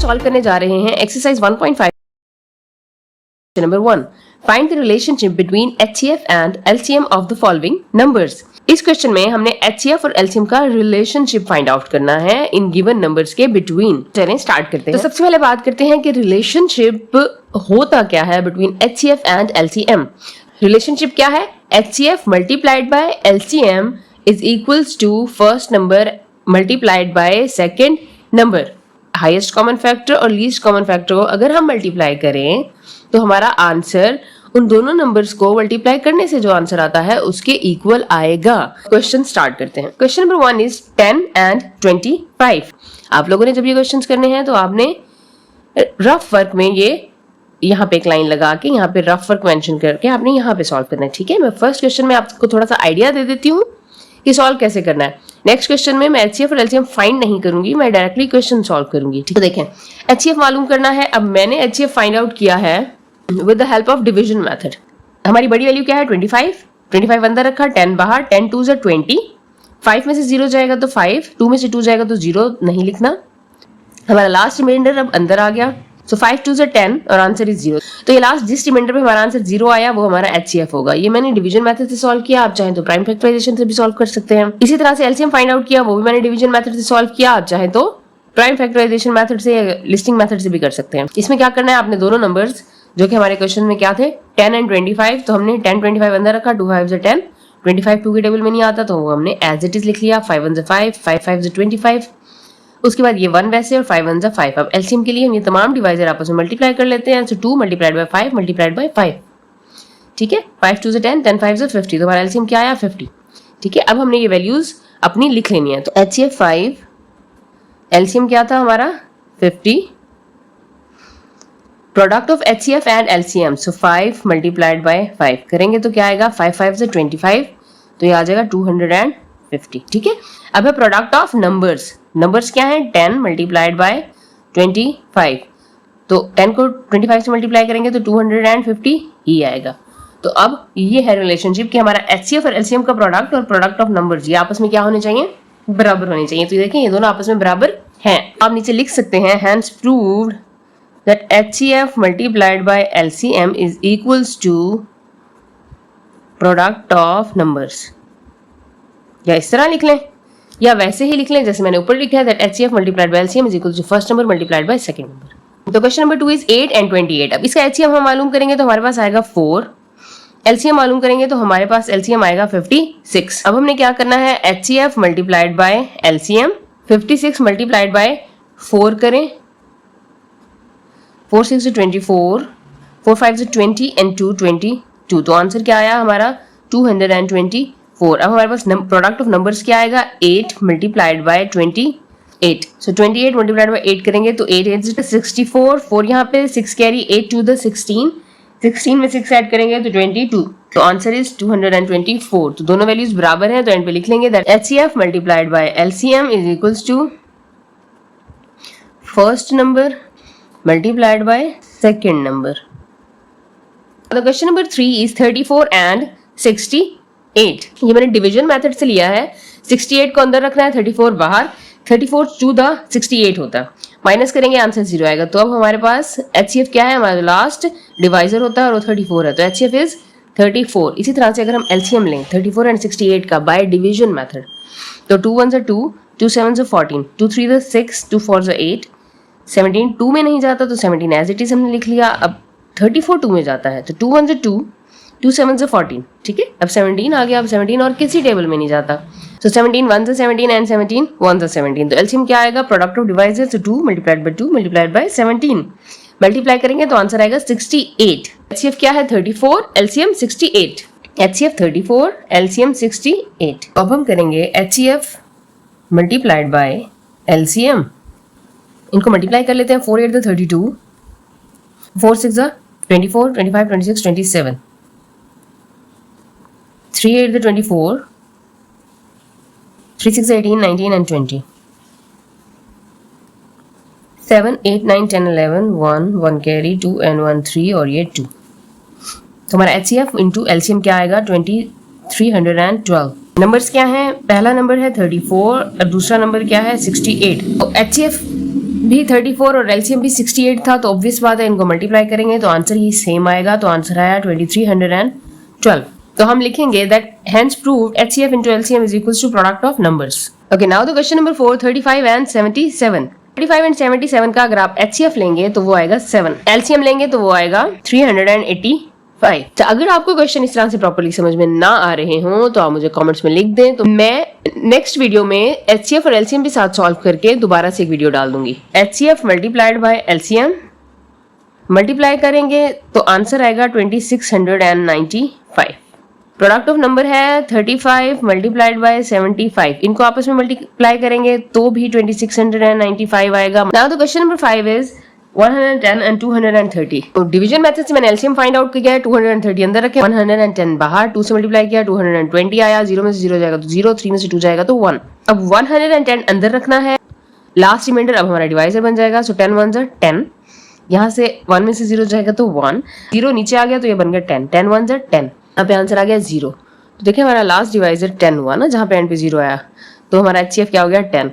Solve करने जा रहे हैं exercise 1.5 number 1. Find the relationship between HCF and LCM of the following numbers. इस क्वेश्चन में हमने HCF और LCM का रिलेशनशिप फाइंड आउट करना है इन गिवन नंबर्स के बिटवीन. चलें स्टार्ट करते हैं. तो सबसे पहले बात करते हैं कि रिलेशनशिप होता क्या है between HCF and LCM. Relationship क्या है? HCF multiplied by LCM is equals to first number multiplied by second number. Highest common factor और लीस्ट कॉमन फैक्टर को अगर हम मल्टीप्लाई करें तो हमारा आंसर उन दोनों नंबर्स को मल्टीप्लाई करने से जो आंसर आता है उसके इक्वल आएगा. क्वेश्चन स्टार्ट करते हैं. Question number 1 is 10 and 25. आप लोगों ने जब ये क्वेश्चंस करने हैं तो आपने रफ वर्क में ये यहाँ पे एक लाइन लगा के यहाँ पे रफ वर्क मेंशन करके आपने यहाँ पे सॉल्व करना है. ठीक है, मैं फर्स्ट क्वेश्चन में आपको थोड़ा सा आइडिया दे देती हूँ कि सॉल्व कैसे करना है. नेक्स्ट क्वेश्चन में मैं HCF और LCM फाइंड नहीं करूंगी, मैं डायरेक्टली क्वेश्चन सॉल्व करूंगी. ठीक है, देखें HCF मालूम करना है. अब मैंने HCF फाइंड आउट किया है with the help of division method. हमारी बड़ी वैल्यू क्या है? 25 अंदर रखा, 10 बाहर, 10 2 ज़ा 20, 5 में से 0 जाएगा तो 5, 2 में से 2 जाएगा तो 0 नहीं लिखना. हमारा लास्ट रिमाइंडर अब अंदर आ गया. सो 5 2 ज़ा 10 और आंसर इज 0. तो ये लास्ट जिस रिमाइंडर पे हमारा आंसर 0 आया वो हमारा HCF होगा. ये मैंने डिवीजन मेथड से सॉल्व किया, आप चाहें तो प्राइम फैक्टराइजेशन से भी सॉल्व कर सकते हैं. इसी तरह से LCM फाइंड आउट किया, वो भी मैंने डिवीजन मेथड से सॉल्व किया, आप चाहें तो प्राइम फैक्टराइजेशन मेथड से या लिस्टिंग मेथड से भी कर सकते हैं. इसमें क्या करना है, आपने दोनों नंबर्स जो कि हमारे क्वेश्चन में क्या थे 10 एंड 25, तो हमने 10 25 अंदर रखा, 2 5 ज़ा 10, 25 2 के टेबल में नहीं आता तो वो हमने एज इट इज लिख लिया. 5 1 ज़ा 5, 5 5 ज़ा 25. उसके बाद ये 1 वैसे और 5 1 ज़ा 5. अब LCM के लिए हम ये तमाम डिवाइजर आपस में मल्टीप्लाई कर लेते हैं. सो 2 मल्टीप्लाइड बाय 5 मल्टीप्लाइड बाय 5. ठीक है, 5 2 ज़ा 10, 10 5 ज़ा 50. तो हमारा LCM क्या आया? 50. ठीक है, अब हमने ये वैल्यूज अपनी लिख लेनी है. तो HCF 5, LCM क्या था हमारा? 50. Product of HCF and LCM, so 5 multiplied by 5 करेंगे तो क्या आएगा? 5 5 ज़ा 25, तो ये आ जाएगा 250. ठीक है, अब है प्रोडक्ट ऑफ नंबर्स. नंबर्स क्या है? 10 मल्टीप्लाइड बाय 25, तो 10 को 25 से मल्टीप्लाई करेंगे तो 250 ही आएगा. तो अब ये है रिलेशनशिप कि हमारा HCF और LCM का प्रोडक्ट और प्रोडक्ट ऑफ नंबर्स ये आपस में क्या होने चाहिए? बराबर होने चाहिए. तो देखें ये दोनों आपस में बराबर हैं. आप नीचे लिख सकते हैं hence proved that HCF multiplied by LCM is equals to product of numbers. या इस तरह लिख लें या वैसे ही लिख लें जैसे मैंने ऊपर लिखा है that HCF multiplied by LCM is equals to first number multiplied by second number. तो क्वेश्चन नंबर 2 is 8 and 28. अब इसका HCF हम मालूम करेंगे तो हमारे पास आएगा 4. LCM मालूम करेंगे तो हमारे पास LCM आएगा 56. अब हमने क्या करना है? HCF multiplied by LCM 56 multiplied by 4 करें. 4 6 ज़ा 24, 4 5 ज़ा 20 एंड 2 22. तो आंसर क्या आया हमारा? 224. अब हमारे पास प्रोडक्ट ऑफ नंबर्स क्या आएगा? 8 multiplied by 28. So 28 multiplied by 8 करेंगे तो 8 8 ज़ा 64, 4 यहाँ पे 6 कैरी, 8 2 ज़ा 16, 16 में 6 ऐड करेंगे तो 22. तो आंसर इज 224. तो दोनों वैल्यूज बराबर हैं तो एंड पे लिख लेंगे that HCF multiplied by LCM is equals to first number multiplied by second number. The question number 3 is 34 and 68. ये मैंने डिवीजन मेथड से लिया है. 68 को अंदर रखना है, 34 बाहर. 34 2 दा 68 होता, माइनस करेंगे आंसर 0 आएगा. तो अब हमारे पास HCF क्या है? हमारा लास्ट डिवाइजर होता है और वो 34 है, तो HCF इज 34. इसी तरह से अगर हम LCM लें 34 एंड 68 का बाय डिवीजन मेथड, तो 2 1 ज़ा 2, 2 7 ज़ा 14, 2 3 ज़ा 6, 2 4 ज़ा 8, 17 2 में नहीं जाता तो 17 एज इट इज हमने लिख लिया. अब 34 2 में जाता है तो 2 1 ज़ा 2, 2 7 ज़ा 14. ठीक है, अब 17 आ गया. अब 17 और किसी टेबल में नहीं जाता. सो 17 1 ज़ा 17 एंड 17 1 ज़ा 17. तो LCM क्या आएगा? Product of divisor, so 2 multiplied by 2 multiplied by 17. Multiply करेंगे तो आंसर आएगा 68. HCF क्या है? 34, LCM 68. HCF 34, LCM 68. अब हम करेंगे HCF मल्टीप्लाइड बाय LCM. इनको मल्टीप्लाई कर लेते हैं. 4 8 ज़ा 32, 4 6 ज़ा 24, 25 26 27, 3 8 ज़ा 24, 3 6 ज़ा 18 19 एंड 20, 7 8 9 10 11, 1 कैरी, 2 एंड 1 3 और ये 2. तो हमारा HCF इंटू LCM क्या आएगा? 2312. नंबर्स क्या हैं? पहला नंबर है 34 और दूसरा नंबर क्या है? 68. तो HCF भी 34 और एलसीएम भी 68 था, तो ऑब्वियस बात है इनको मल्टीप्लाई करेंगे तो आंसर ही सेम आएगा, तो आंसर आया 2312। तो हम लिखेंगे that hence proved HCF into LCM is equals to product of numbers. Okay, now the question number 4, 35 and 77. 35 and 77 का अगर आप HCF लेंगे तो वो आएगा 7, LCM लेंगे तो वो आएगा 385। तो अगर आपको क्वेश्चन इस तरह से प्रॉपर्ली समझ में ना आ रहे हो तो आप मुझे कमेंट्स में लिख दें, तो मैं नेक्स्ट वीडियो में HCF और LCM भी साथ सॉल्व करके दोबारा से एक वीडियो डाल दूंगी। HCF multiplied by LCM multiply करेंगे तो आंसर आएगा 2695। प्रोडक्ट ऑफ नंबर है 35 मल्टीप्लाइड बाय 75, इनको आपस में मल्टीप्लाई करेंगे तो भी 2695 आएगा। Now the question number 5 is 110 and 230। तो डिवीजन मेथड से मैंने एलसीएम फाइंड आउट किया है, 230 अंदर रखे, 110 बाहर, 2 से मल्टीप्लाई किया 220 आया, 0 में से 0 जाएगा तो 0, 3 में से 2 जाएगा तो 1। अब 110 अंदर रखना है, लास्ट रिमाइंडर अब हमारा डिवाइजर बन जाएगा, सो 10 1 10, यहाँ से 1 में से 0 जाएगा तो 1, 0 नीचे आ गया तो ये बन गया 10, 10 1 10, यहाँ पे आंसर आ गया 0। तो देखिए हमारा लास्ट डिवाइजर 10 हुआ ना, जहाँ पे एंड पे 0 आया, तो हमारा HCF क्या हो गया 10।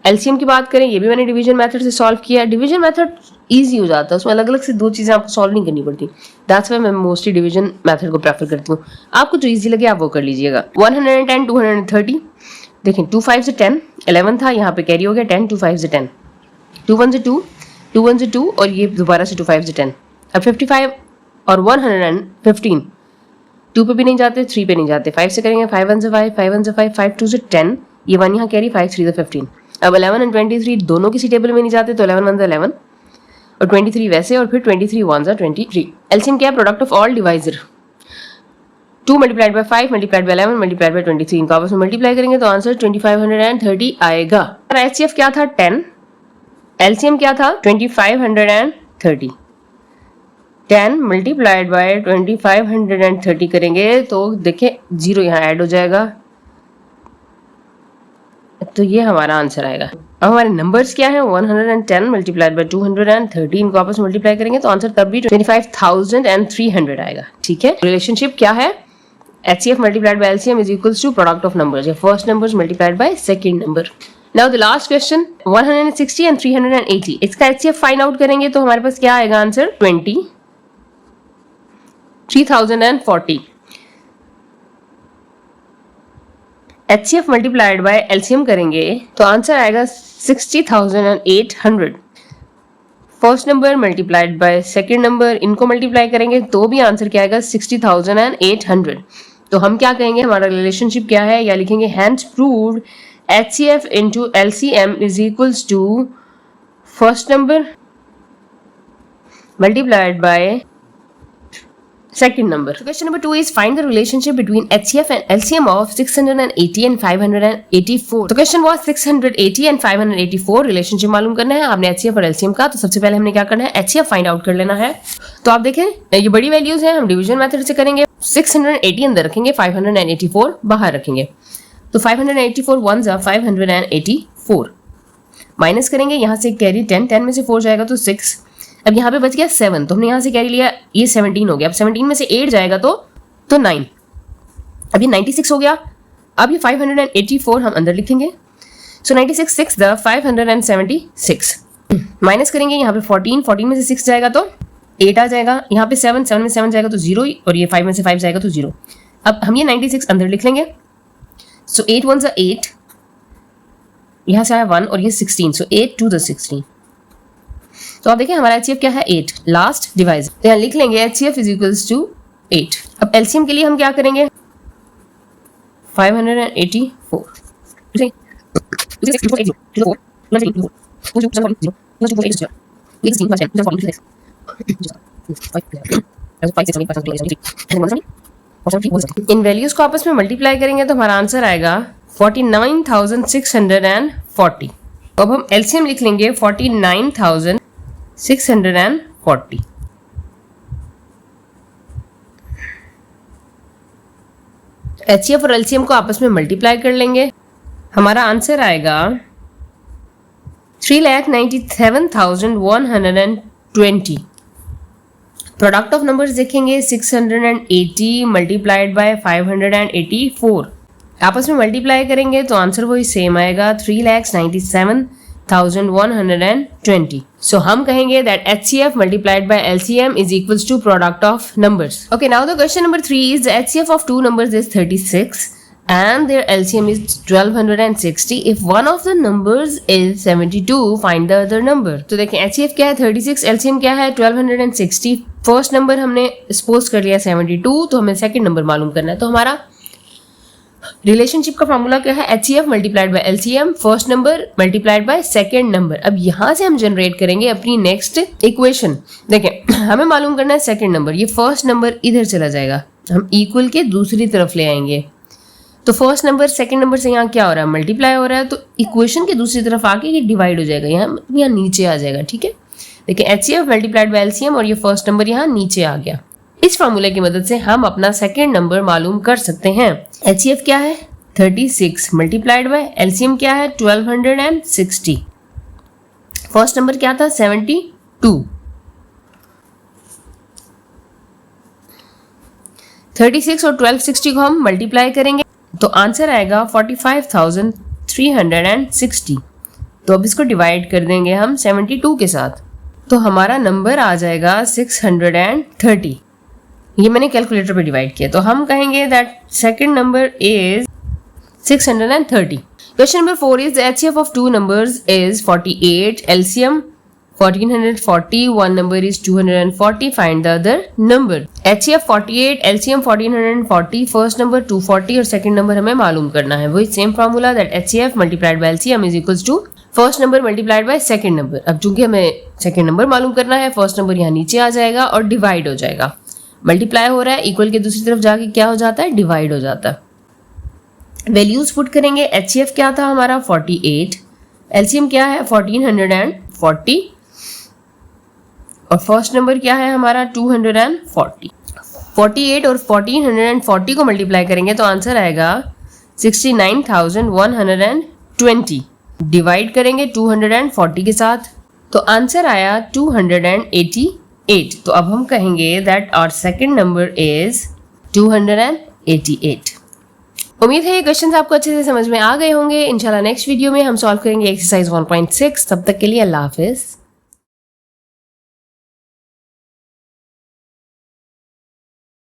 एलसीएम की बात करें, ये भी मैंने डिवीजन मेथड से सॉल्व किया। डिवीजन मेथड इजी हो जाता है, उसमें अलग अलग से दो चीजें आपको सॉल्व नहीं करनी पड़ती, दैट्स व्हाई मैं मोस्टली डिवीजन मेथड को प्रेफर करती हूँ। आपको जो इजी लगे आप वो कर लीजिएगा। 110 230, देखें 2 5 से 10, 11 था, यहाँ पे कैरी हो गया 10, 2 5 से 10, 2 1 से 2, 2 1 से 2 और ये दोबारा से 2 5 से 10। अब 55 और 115, 2 पे भी नहीं जाते, 3 पे नहीं जाते, 5 से करेंगे, 5 1 से 5, 5 1 से 5, 5 2 से 10, ये 1 यहाँ कैरी, 5 3 से 15। अब 11 और 23 दोनों किसी टेबल में नहीं जाते, तो 11 1 से 11 और 23 वैसे, और फिर 23 1 से 23। एलसीएम क्या है? Product of all divisor, 2 multiplied by 5 multiplied by 11 multiplied by 23, इनको आपस में मल्टीप्लाई करेंगे तो आंसर 2530 आएगा। एचसीएफ क्या था 10, एलसीएम क्या था 2530। 10 मल्टीप्लाइड बाय 2530 करेंगे तो देखें 0 यहाँ ऐड हो जाएगा, तो ये हमारा आंसर आएगा। अब हमारे नंबर्स क्या है? 110 मल्टीप्लाइड बाय 230, इनको आपस में मल्टीप्लाई करेंगे तो आंसर तब भी 25,300 आएगा। ठीक है, रिलेशनशिप क्या है? HCF multiplied by LCM is equals to product of numbers, या first numbers multiplied by second number. Now the last question 160 and 380, इसका HCF फाइंड आउट करेंगे तो हमारे पास क्या आएगा answer? 3040। HCF multiplied by LCM करेंगे तो आंसर आएगा 60,800। First number multiplied by second number, इनको मल्टीप्लाई करेंगे तो भी आंसर क्या आएगा? 60,800। तो हम क्या कहेंगे, हमारा रिलेशनशिप क्या है, या लिखेंगे hence proved HCF into LCM is equals to first number multiplied by second number. So question number 2 is find the relationship between HCF and LCM of 680 and 584. So question was 680 and 584 relationship मालूम करना है आपने HCF और LCM का। तो सबसे पहले हमने क्या करना है? HCF फाइंड आउट कर लेना है। तो आप देखें ये बड़ी वैल्यूज हैं, हम डिवीजन मेथड से करेंगे। 680 अंदर रखेंगे, 584 बाहर रखेंगे, तो 584 1 जा 584 माइनस करेंगे, यहाँ से कैरी 10, 10 में से 4 जाएगा तो 6। अब यहाँ पे बच गया 7, तो हमने यहाँ से कैरी लिया, ये 17 हो गया। अब 17 में से 8 जाएगा तो 9। अब ये 96 हो गया। अब ये 584 हम अंदर लिखेंगे, सो 96 6 द 576 माइनस करेंगे, यहाँ पे 14 में से 6 जाएगा तो 8 आ जाएगा, यहाँ पे 7 में से 7 जाएगा तो 0, और ये 5 में से 5 जाएगा तो 0। अब हम ये 96 अंदर लिख लेंगे, सो 8 1 ज़ा 8, यहाँ से आया 1 और ये 16, सो 8 2 द 16। तो आप देखिए हमारा HCF क्या है? 8, लास्ट डिवाइजर, तो यहाँ लिख लेंगे HCF इज इक्वल्स टू 8। अब LCM के लिए हम क्या करेंगे? 584 इन वैल्यूज को आपस में मल्टीप्लाई करेंगे तो हमारा आंसर आएगा 49,640। अब हम LCM लिख लेंगे 49,640। HCF और LCM को आपस में मल्टीप्लाई कर लेंगे, हमारा आंसर आएगा 3,97,120। प्रोडक्ट ऑफ नंबर्स देखेंगे 680 मल्टीप्लाइड बाय 584, आपस में मल्टीप्लाई करेंगे तो आंसर वही सेम आएगा 3,97,120। 16,120. So हम कहेंगे that HCF multiplied by LCM is equals to product of numbers. Okay, now the question number 3 is the HCF of two numbers is 36 and their LCM is 1260. If one of the numbers is 72, find the other number. तो देखें HCF क्या है 36, LCM क्या है 1260. First number हमने suppose कर लिया 72, तो हमें सेकंड नंबर मालूम करना है. तो हमारा रिलेशनशिप का फॉर्मूला क्या है HCF multiplied by LCM, first number multiplied by second number. अब यहां से हम जनरेट करेंगे अपनी नेक्स्ट इक्वेशन. देखें हमें मालूम करना है सेकंड नंबर. ये फर्स्ट नंबर इधर चला जाएगा, हम इक्वल के दूसरी तरफ ले आएंगे. तो फर्स्ट नंबर सेकंड नंबर से यहाँ क्या हो रहा है मल्टीप्लाई हो रहा है, तो इक्वेशन के दूसरी तरफ आके ये डिवाइड हो जाएगा, यहाँ नीचे आ जाएगा. ठीक है, देखिए HCF मल्टीप्लाइड बाय LCM और ये फर्स्ट नंबर यहाँ नीचे आ गया. इस फॉर्मूले की मदद से हम अपना सेकंड नंबर मालूम कर सकते हैं. HCF क्या है 36 मल्टीप्लाइड बाय LCM क्या है 1260. फर्स्ट नंबर क्या था 72. 36 और 1260 को हम मल्टीप्लाई करेंगे तो आंसर आएगा 45,360. तो अब इसको डिवाइड कर देंगे हम 72 के साथ, तो हमारा नंबर आ जाएगा 630. ये मैंने कैलकुलेटर पे डिवाइड किया, तो हम कहेंगे that second number is 630. Question number 4 is the HCF of two numbers is 48, LCM 1440, one number is 240, find the other number. HCF 48, LCM 1440, first number 240 और सेकंड नंबर हमें मालूम करना है. वही same formula that HCF multiplied by LCM is equals to first number multiplied by second number. अब चूंकि हमें second number मालूम करना है, फर्स्ट नंबर यहाँ नीचे आ जाएगा और डिवाइड हो जाएगा. मल्टीप्लाई हो रहा है, इक्वल के दूसरी तरफ जाके क्या हो जाता है डिवाइड हो जाता है. वैल्यूज पुट करेंगे. HCF क्या था हमारा 48, LCM क्या है 1440 और फर्स्ट नंबर क्या है हमारा 240. 48 और 1440 को मल्टीप्लाई करेंगे तो आंसर आएगा 69,120. डिवाइड करेंगे 240 के साथ तो आंसर आया 288. तो अब हम कहेंगे that our second number is 288. उम्मीद है ये क्वेश्चंस आपको अच्छे से समझ में आ गए होंगे. इंशाल्लाह नेक्स्ट वीडियो में हम सॉल्व करेंगे एक्सरसाइज 1.6. तब तक के लिए अल्लाह हाफिज.